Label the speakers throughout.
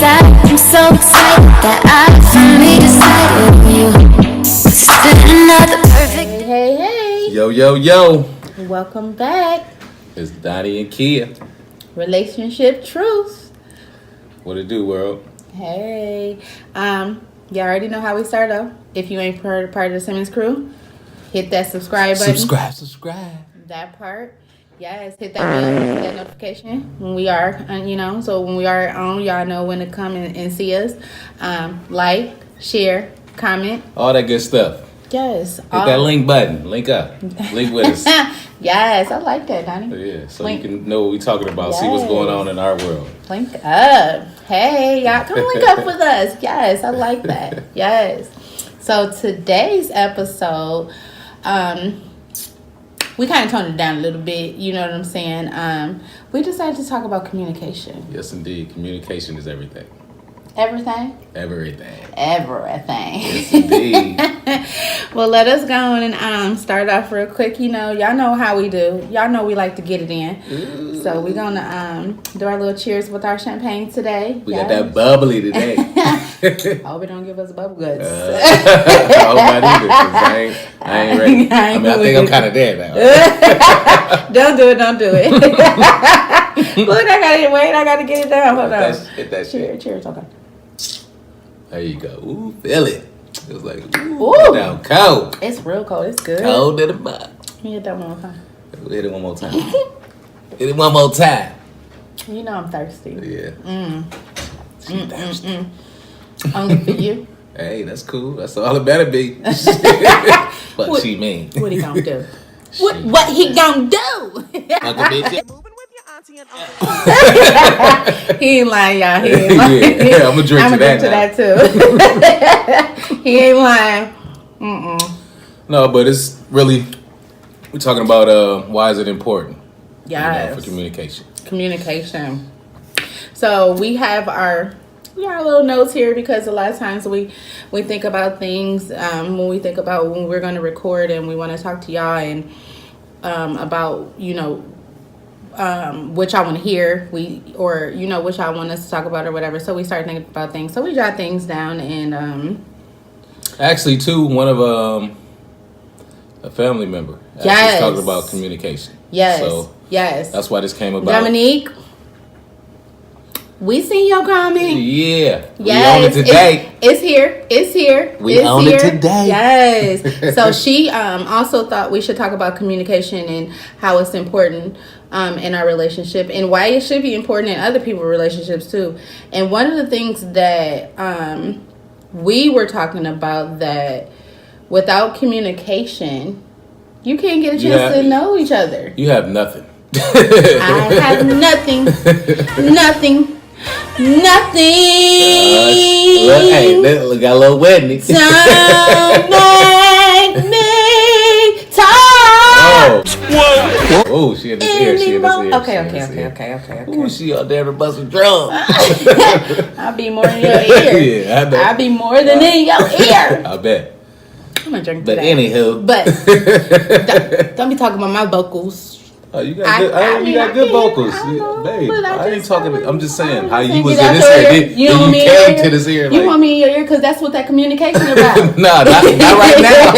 Speaker 1: inside. I'm so excited that I finally decided you. This is another perfect.
Speaker 2: Hey.
Speaker 3: Yo.
Speaker 2: Welcome back.
Speaker 3: It's Donnie and Kia.
Speaker 2: Relationship Truth.
Speaker 3: What it do, world?
Speaker 2: Hey. You already know how we start off. If you ain't part of the Simmons crew, hit that subscribe button.
Speaker 3: Subscribe.
Speaker 2: That part. Yes, hit that bell, hit that notification when we are, so when we are on, y'all know when to come and see us. Like, share, comment.
Speaker 3: All that good stuff.
Speaker 2: Yes.
Speaker 3: Hit that link button. Link up. Link with us.
Speaker 2: Yes, I like that, Donnie.
Speaker 3: Yeah, so
Speaker 2: Link.
Speaker 3: you can know what we're talking about. See what's going on in our world.
Speaker 2: Link up. Hey, y'all, come link up with us. Yes, I like that. Yes. So today's episode, we kind of toned it down a little bit. You know what I'm saying? We decided to talk about communication.
Speaker 3: Yes, indeed. Communication is everything.
Speaker 2: Everything?
Speaker 3: Everything.
Speaker 2: Yes,
Speaker 3: indeed.
Speaker 2: Well, let us go on and start off real quick. Y'all know how we do. Y'all know we like to get it in. Ooh. So we're going to do our little cheers with our champagne today.
Speaker 3: We got that bubbly today.
Speaker 2: I hope it don't give us bubble guts.
Speaker 3: I hope not either, 'cause I ain't ready. I think I'm kind of there now.
Speaker 2: Don't do it. Look, I got to get it down. Hold on.
Speaker 3: Hit that shit.
Speaker 2: Cheers, okay.
Speaker 3: There you go. Ooh, feel it. It was like,
Speaker 2: ooh.
Speaker 3: Down cold.
Speaker 2: It's real cold. It's good.
Speaker 3: Cold in the butt.
Speaker 2: Let me hit that one more time.
Speaker 3: Hit it one more time. Hit it one more time.
Speaker 2: You know I'm thirsty.
Speaker 3: Yeah.
Speaker 2: She thirsty. Only for you.
Speaker 3: Hey, that's cool. That's all it better be. What she mean?
Speaker 2: What he gonna do? What he gonna do?
Speaker 3: Fuck a bitch.
Speaker 2: He ain't lying, y'all. He ain't lying.
Speaker 3: Yeah, I'm gonna drink to
Speaker 2: that too. He ain't lying.
Speaker 3: No, but it's really, we're talking about why is it important?
Speaker 2: Yes.
Speaker 3: For communication.
Speaker 2: Communication. So we have our little notes here because a lot of times we think about things when we're going to record and we want to talk to y'all and about which I want to hear which I want us to talk about or whatever. So we start thinking about things. So we jot things down and
Speaker 3: actually too, one of a family member actually talking about communication.
Speaker 2: Yes.
Speaker 3: So
Speaker 2: yes.
Speaker 3: That's why this came about.
Speaker 2: Dominique, we seen your comment.
Speaker 3: Yeah.
Speaker 2: Yes.
Speaker 3: We own it today.
Speaker 2: It's here.
Speaker 3: We own it today.
Speaker 2: Yes. So she also thought we should talk about communication and how it's important in our relationship and why it should be important in other people's relationships too. And one of the things that we were talking about that without communication, you can't get a chance to know each other.
Speaker 3: You have nothing.
Speaker 2: I have nothing. Nothing.
Speaker 3: Look, got a little wedding.
Speaker 2: Don't make me talk.
Speaker 3: Oh, she in this ear.
Speaker 2: Okay.
Speaker 3: Ooh, she out there to bust a drum.
Speaker 2: I'll be more in your ear.
Speaker 3: Yeah, I bet.
Speaker 2: I'll be more than in your ear.
Speaker 3: I bet.
Speaker 2: I'm gonna drink
Speaker 3: But
Speaker 2: today.
Speaker 3: anywho.
Speaker 2: But don't be talking about my vocals.
Speaker 3: Oh, you got good vocals, babe. I ain't talking. I'm just saying how you was in this ear. Then you came to this ear.
Speaker 2: You want me in your ear because that's what that communication about.
Speaker 3: Nah, not right now.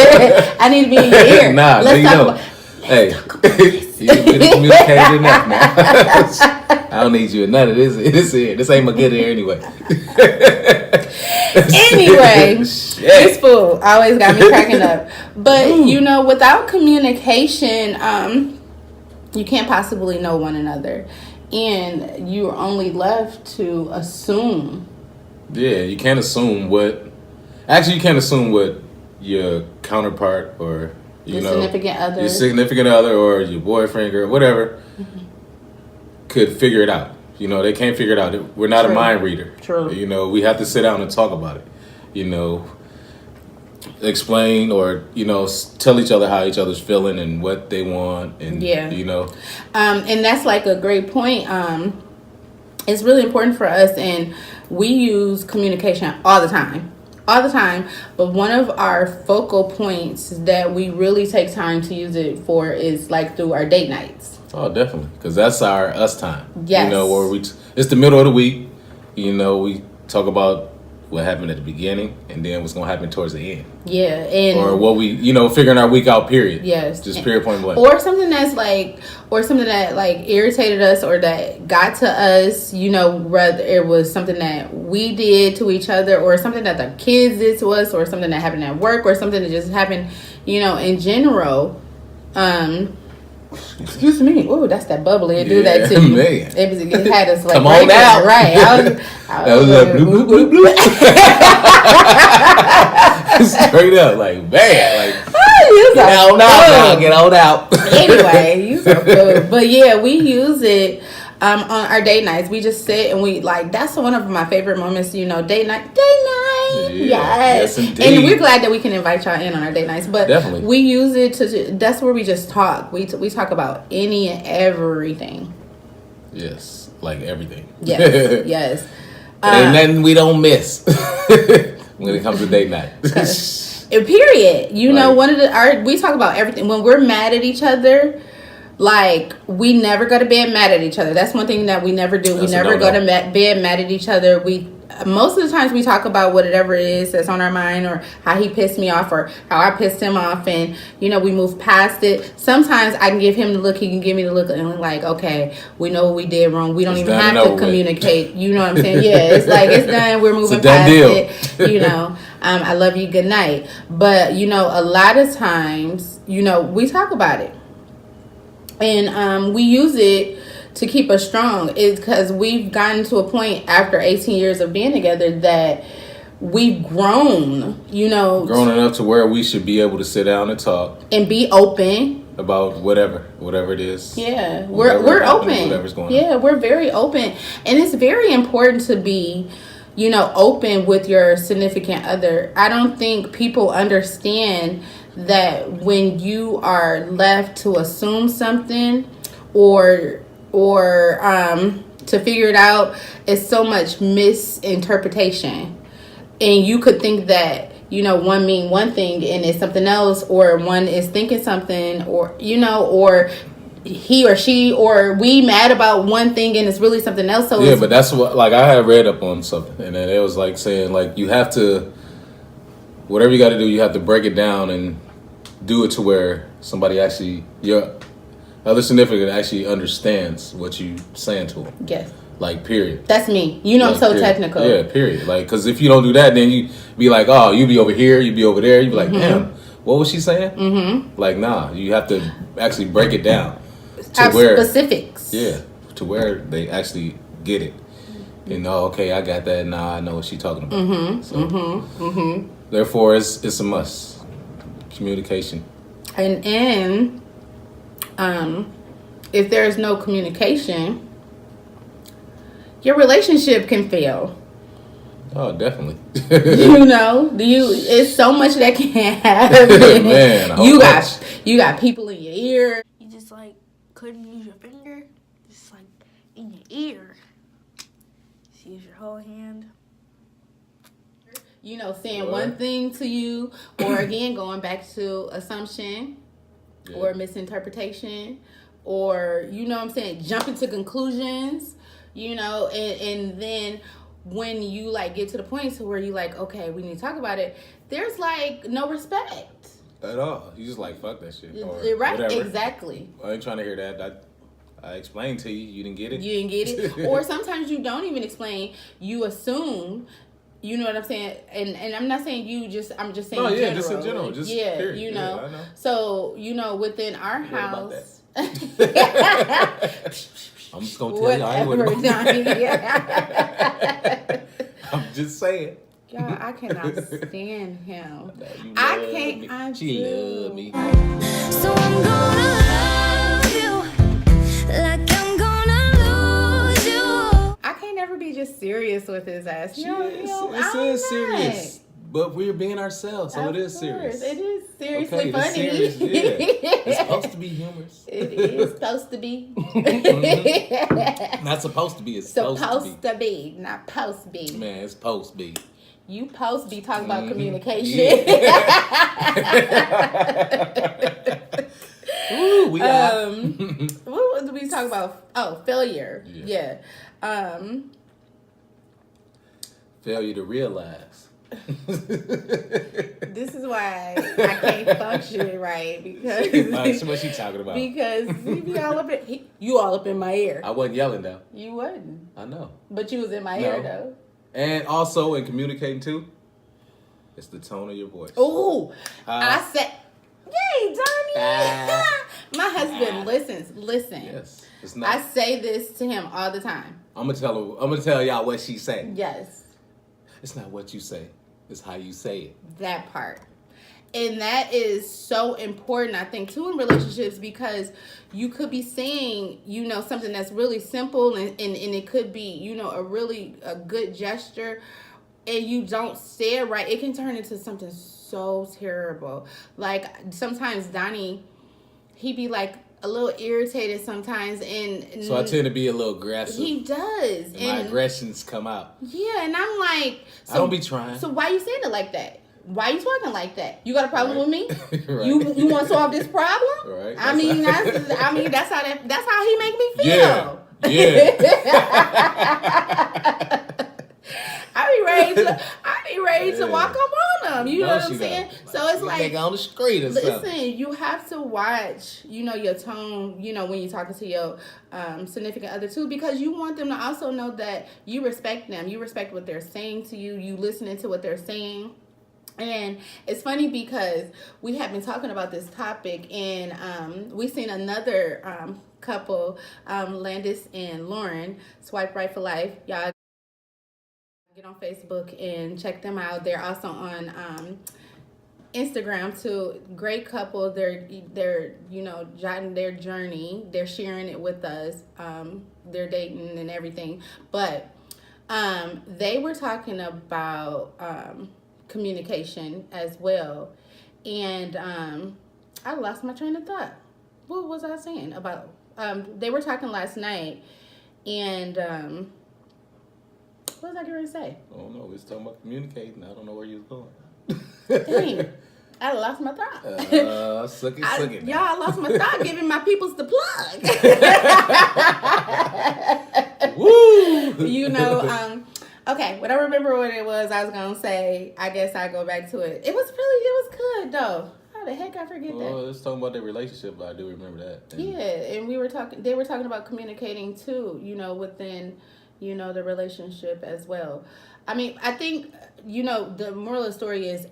Speaker 2: I need to be in your ear.
Speaker 3: Nah,
Speaker 2: let's talk about.
Speaker 3: Hey, you been communicating enough now. I don't need you in none of this ear. This ain't my good ear anyway.
Speaker 2: Anyway, this fool always got me cracking up. But without communication, you can't possibly know one another, and you're only left to assume.
Speaker 3: Yeah, you can't assume what. Actually, you can't assume what your counterpart or your significant other, or your boyfriend or whatever could figure it out. They can't figure it out. We're not a mind reader.
Speaker 2: True.
Speaker 3: We have to sit down and talk about it. Explain or tell each other how each other's feeling and what they want and
Speaker 2: and that's like a great point. It's really important for us, and we use communication all the time, but one of our focal points that we really take time to use it for is like through our date nights.
Speaker 3: Oh, definitely, because that's our us time.
Speaker 2: Yes.
Speaker 3: Where it's the middle of the week. We talk about what happened at the beginning and then what's going to happen towards the end.
Speaker 2: Yeah, and
Speaker 3: or what we, figuring our week out. Period.
Speaker 2: Yes,
Speaker 3: just period, point blank.
Speaker 2: Or something that like irritated us or that got to us. Whether it was something that we did to each other, or something that the kids did to us, or something that happened at work, or something that just happened, in general. Excuse me. Ooh, that's that bubbly. It do that to you. Man. It had us like
Speaker 3: come on out.
Speaker 2: Right. I was
Speaker 3: like blue, blue, blue. Straight up, like man, like get on out.
Speaker 2: Anyway, you so good. But yeah, we use it on our date nights. We just sit and we like. That's one of my favorite moments. Date night. Yes,
Speaker 3: indeed.
Speaker 2: And we're glad that we can invite y'all in on our date nights. But
Speaker 3: definitely,
Speaker 2: we use it to. That's where we just talk. We talk about any and everything.
Speaker 3: Yes, like everything.
Speaker 2: Yes, yes.
Speaker 3: Ain't nothing we don't miss when it comes to date night.
Speaker 2: Period. We talk about everything when we're mad at each other. Like, we never go to bed mad at each other. That's one thing that we never do. We never go to bed mad at each other. Most of the times we talk about whatever it is that's on our mind, or how he pissed me off, or how I pissed him off, and we move past it. Sometimes I can give him the look, he can give me the look, and like, okay, we know what we did wrong. We don't even have to communicate. You know what I'm saying? Yeah, it's like it's done. We're moving past it. I love you. Good night. But a lot of times, we talk about it, and we use it to keep us strong. Is because we've gotten to a point after 18 years of being together that we've grown,
Speaker 3: grown enough to where we should be able to sit down and talk
Speaker 2: and be open
Speaker 3: about whatever it is.
Speaker 2: Yeah, we're open.
Speaker 3: Whatever's going on.
Speaker 2: Yeah, we're very open, and it's very important to be, open with your significant other. I don't think people understand that when you are left to assume something or to figure it out, it's so much misinterpretation, and you could think that one mean one thing and it's something else, or one is thinking something, or or he or she or we mad about one thing and it's really something else. So
Speaker 3: yeah, but that's what, like, I had read up on something, and then it was like saying, like, you have to, whatever you got to do, you have to break it down and do it to where somebody actually, your other significant actually understands what you saying to them.
Speaker 2: Yes.
Speaker 3: Like, period.
Speaker 2: That's me. I'm so
Speaker 3: period.
Speaker 2: technical.
Speaker 3: Yeah, period. Like, because if you don't do that, then you be like, oh, you be over here, you be over there. You be like, damn, what was she saying? Mm-hmm. Like, nah, you have to actually break it down to
Speaker 2: have
Speaker 3: where
Speaker 2: specifics.
Speaker 3: Yeah, to where they actually get it. And okay, I got that. Now I know what she's talking about.
Speaker 2: Mm-hmm.
Speaker 3: So, therefore, it's a must. Communication.
Speaker 2: And if there is no communication, your relationship can fail.
Speaker 3: Oh, definitely.
Speaker 2: It's so much that can happen.
Speaker 3: Man,
Speaker 2: you got people in your ear.
Speaker 4: You just like couldn't use your finger, just like in your ear. Just use your whole hand.
Speaker 2: Saying one thing to you, or again going back to assumption, or misinterpretation, or jumping to conclusions, and then when you like get to the point to where you like, okay, we need to talk about it, there's like no respect
Speaker 3: at all. You just like, fuck that shit, or
Speaker 2: right?
Speaker 3: Whatever.
Speaker 2: Exactly.
Speaker 3: I ain't trying to hear that. I explained to you, you didn't get it.
Speaker 2: You didn't get it. Or sometimes you don't even explain, you assume. You know what I'm saying? And I'm not saying I'm just saying general.
Speaker 3: Just in general. Just period.
Speaker 2: I know. So, within our house.
Speaker 3: I'm just going to tell you I ain't with it. I'm just saying.
Speaker 2: Y'all, I cannot stand him.
Speaker 3: She love me.
Speaker 1: So I'm gonna love you like I'm gonna lose you.
Speaker 2: I can't ever be just serious with his ass.
Speaker 3: It is serious. But we're being ourselves, so it is serious.
Speaker 2: It is seriously funny.
Speaker 3: It's serious, yeah. It's supposed to be humorous.
Speaker 2: It is supposed to be.
Speaker 3: Not supposed to be. It's
Speaker 2: supposed to be. Not post be.
Speaker 3: Man, it's post be.
Speaker 2: You post be talking about communication.
Speaker 3: Ooh, we
Speaker 2: what did we talk about? Oh, failure. Yeah.
Speaker 3: Failure to realize.
Speaker 2: This is why I can't function right because
Speaker 3: What she talking about?
Speaker 2: Because he be all up in you all up in my ear.
Speaker 3: I wasn't yelling though.
Speaker 2: You wasn't.
Speaker 3: I know.
Speaker 2: But you was in my ear though.
Speaker 3: And also in communicating too, it's the tone of your voice.
Speaker 2: Ooh, I said, yay, Donnie. My husband listens. Listen.
Speaker 3: Yes, it's not.
Speaker 2: I say this to him all the time.
Speaker 3: I'm gonna tell y'all what she say.
Speaker 2: Yes.
Speaker 3: It's not what you say. It's how you say it.
Speaker 2: That part. And that is so important, I think, too, in relationships, because you could be saying, you know, something that's really simple and it could be, you know, a good gesture, and you don't say it right. It can turn into something so terrible. Like, sometimes Donnie, he be like a little irritated sometimes, and
Speaker 3: so I tend to be a little aggressive.
Speaker 2: He does.
Speaker 3: And my aggressions come out.
Speaker 2: Yeah, and I'm like, so,
Speaker 3: I don't be trying.
Speaker 2: So why you saying it like that? Why you talking like that? You got a problem with me?
Speaker 3: Right.
Speaker 2: You want to solve this problem?
Speaker 3: Right.
Speaker 2: That's how he make me feel.
Speaker 3: Yeah.
Speaker 2: I be ready to walk up on them. You know what I'm saying? So it's like,
Speaker 3: on the street or
Speaker 2: listen,
Speaker 3: something.
Speaker 2: you have to watch, you know, your tone, you know, when you're talking to your significant other too, because you want them to also know that you respect them. You respect what they're saying to you. You listening to what they're saying. And it's funny because we have been talking about this topic, and we seen another couple, Landis and Lauren, Swipe Right for Life. Y'all get on Facebook and check them out. They're also on Instagram too. Great couple. They're you know, jotting their journey. They're sharing it with us. They're dating and everything. But they were talking about communication as well. And I lost my train of thought. What was I saying about they were talking last night, and what was I going to say?
Speaker 3: I don't know. We was talking about communicating. I don't know where you was going.
Speaker 2: Dang, I lost my thought.
Speaker 3: Suck it.
Speaker 2: Y'all, I lost my thought giving my peoples the plug. Woo! You know, okay, when I remember what it was, I was going to say, I guess I go back to it. It was good, though. How the heck I forget that?
Speaker 3: Well, it's talking about their relationship, but I do remember that. And
Speaker 2: yeah, and they were talking about communicating, too, you know, within, you know, the relationship as well. I mean, I think, you know, the moral of the story is,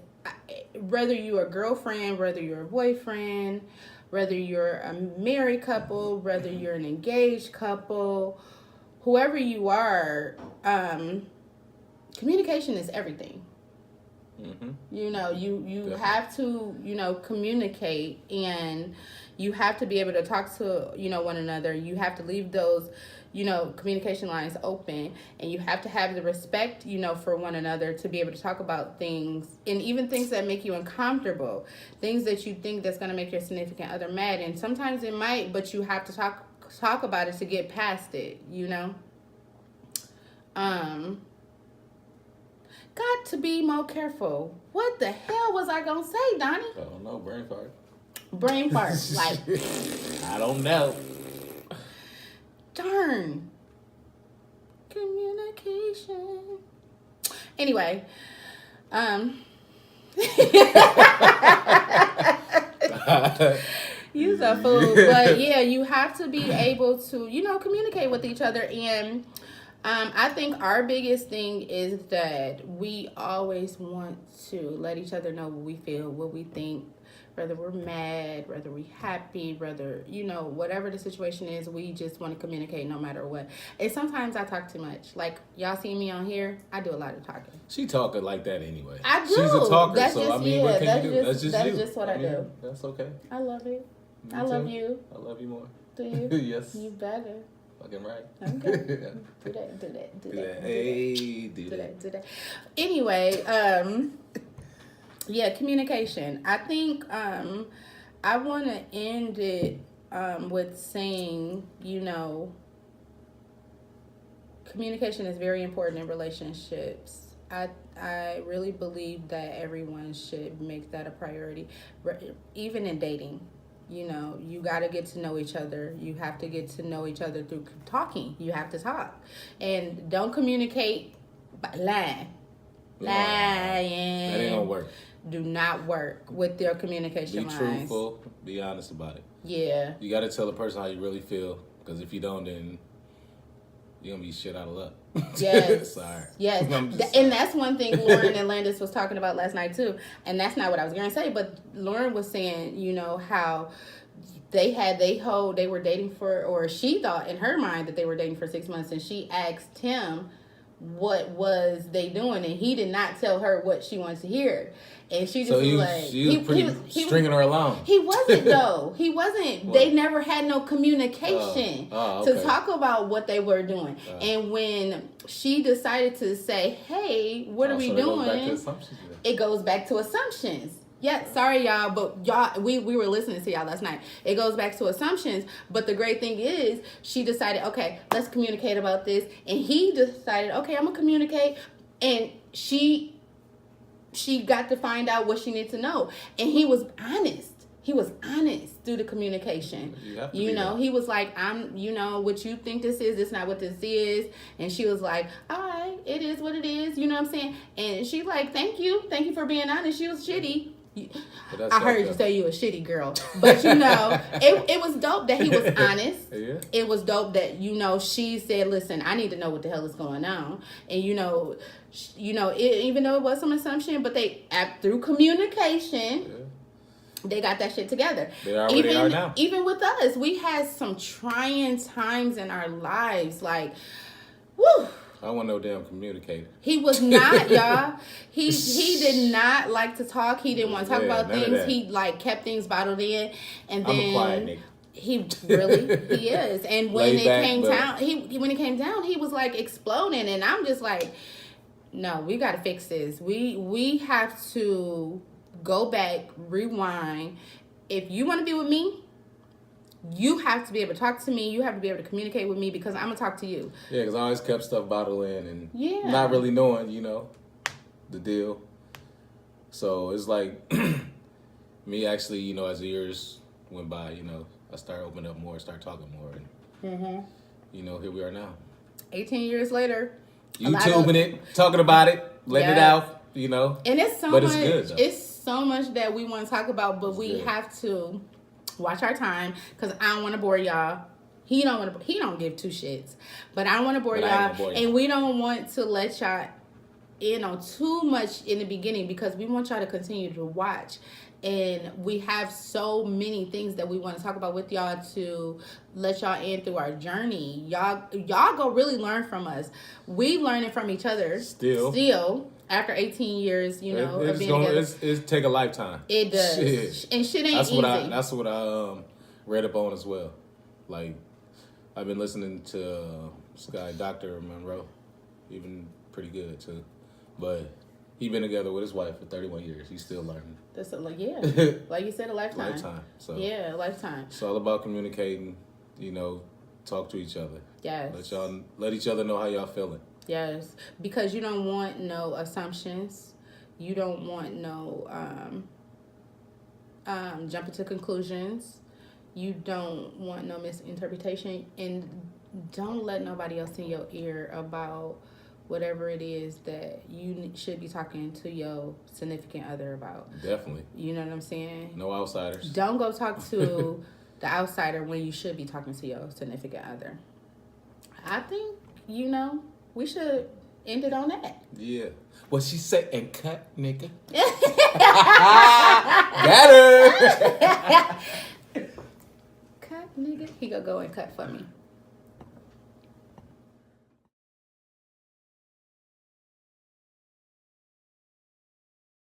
Speaker 2: whether you're a girlfriend, whether you're a boyfriend, whether you're a married couple, whether you're an engaged couple, whoever you are, communication is everything. Mm-hmm. You know, you have to, you know, communicate, and you have to be able to talk to, you know, one another. You have to leave those, you know, communication lines open, and you have to have the respect, you know, for one another to be able to talk about things, and even things that make you uncomfortable, things that you think that's going to make your significant other mad. And sometimes it might, but you have to talk about it to get past it, you know. Got to be more careful. What the hell was I gonna say, Donnie?
Speaker 3: I don't know. Brain fart.
Speaker 2: Brain fart. Like,
Speaker 3: I don't know.
Speaker 2: Darn. Communication. Anyway, you're a fool. But yeah, you have to be able to, you know, communicate with each other. And I think our biggest thing is that we always want to let each other know what we feel, what we think, whether we're mad, whether we're happy, whether, you know, whatever the situation is, we just want to communicate no matter what. And sometimes I talk too much. Like, y'all see me on here, I do a lot of talking.
Speaker 3: She talking like that anyway.
Speaker 2: I do.
Speaker 3: She's a talker,
Speaker 2: that's
Speaker 3: so
Speaker 2: just,
Speaker 3: I mean, what can you do? That's
Speaker 2: just what I do.
Speaker 3: That's okay.
Speaker 2: I love it.
Speaker 3: Me
Speaker 2: I love
Speaker 3: too.
Speaker 2: you.
Speaker 3: I love you more.
Speaker 2: Do you?
Speaker 3: Yes.
Speaker 2: You better.
Speaker 3: Fucking right.
Speaker 2: Okay. Do that.
Speaker 3: Hey,
Speaker 2: do that. Anyway, yeah, communication. I think I want to end it with saying, you know, communication is very important in relationships. I really believe that everyone should make that a priority, even in dating. You know, you got to get to know each other. You have to get to know each other through talking. You have to talk. And don't communicate by lying. Lying.
Speaker 3: That ain't gonna work.
Speaker 2: Do not work with their communication
Speaker 3: Be
Speaker 2: lines.
Speaker 3: truthful. Be honest about it.
Speaker 2: Yeah.
Speaker 3: You got to tell the person how you really feel, because if you don't, then you're gonna be shit out of luck.
Speaker 2: Yes.
Speaker 3: Sorry.
Speaker 2: Yes. And that's one thing Lauren and Landis was talking about last night too. And that's not what I was gonna say, but Lauren was saying, you know, how they were dating for, or she thought in her mind that they were dating for 6 months, and she asked him what was they doing, and he did not tell her what she wanted to hear. And she just
Speaker 3: she was stringing her along.
Speaker 2: He wasn't though. He wasn't. They never had no communication to talk about what they were doing. And when she decided to say, "Hey, what are we doing?" It goes back to assumptions. Yeah, sorry y'all, but we were listening to y'all last night. It goes back to assumptions, but the great thing is she decided, okay, let's communicate about this, and he decided, okay, I'm gonna communicate, and she got to find out what she needed to know, and he was honest. He was honest through the communication. You know, he was like, what you think this is, it's not what this is. And she was like, all right, it is what it is. You know what I'm saying? And she's like, thank you for being honest. She was shitty. I heard you say you a shitty girl, but you know, it was dope that he was honest.
Speaker 3: Yeah.
Speaker 2: It was dope that, you know, she said, listen, I need to know what the hell is going on. And you know, even though it was some assumption, but through communication, they got that shit together.
Speaker 3: They already are now.
Speaker 2: Even with us, we had some trying times in our lives, like, woo.
Speaker 3: I want no damn communicator.
Speaker 2: He was not, y'all. He did not like to talk. He didn't want to talk about things. He like kept things bottled in, and then
Speaker 3: I'm a quiet nigga.
Speaker 2: He is. And when it came down, he was like exploding, and I'm just like, no, we got to fix this. We have to go back, rewind. If you want to be with me, you have to be able to talk to me. You have to be able to communicate with me, because I'm going to talk to you.
Speaker 3: Yeah, because I always kept stuff bottled in and not really knowing, you know, the deal. So it's like me actually, you know, as the years went by, you know, I started opening up more, start talking more. And, you know, here we are now.
Speaker 2: 18 years later.
Speaker 3: YouTubing it, talking about it, letting it out, you know.
Speaker 2: And it's so
Speaker 3: much.
Speaker 2: It's
Speaker 3: good, though.
Speaker 2: It's so much that we want to talk about, but we have to watch our time, because I don't want to bore y'all. He don't give two shits, but I don't want to bore y'all, and we don't want to let y'all in on too much in the beginning, because we want y'all to continue to watch, and we have so many things that we want to talk about with y'all to let y'all in through our journey. Y'all go really learn from us. We learning from each other still. After 18 years, you know, of being together.
Speaker 3: It take a lifetime.
Speaker 2: It does. Shit. And shit ain't easy.
Speaker 3: That's what I read up on as well. Like, I've been listening to this guy, Dr. Monroe. He's been pretty good, too. But he been together with his wife for 31 years. He's still learning.
Speaker 2: That's like you said, a lifetime.
Speaker 3: Lifetime. So
Speaker 2: yeah, a lifetime.
Speaker 3: It's all about communicating, you know, talk to each other.
Speaker 2: Yes.
Speaker 3: Let each other know how y'all feeling.
Speaker 2: Yes, because you don't want no assumptions. You don't want no jumping to conclusions. You don't want no misinterpretation, and don't let nobody else in your ear about whatever it is that you should be talking to your significant other about.
Speaker 3: Definitely.
Speaker 2: You know what I'm saying?
Speaker 3: No outsiders.
Speaker 2: Don't go talk to the outsider when you should be talking to your significant other. I think, you know, we should end it on that.
Speaker 3: Yeah. What she said, and cut, nigga. Got her.
Speaker 2: Cut, nigga. He gonna go and cut for me.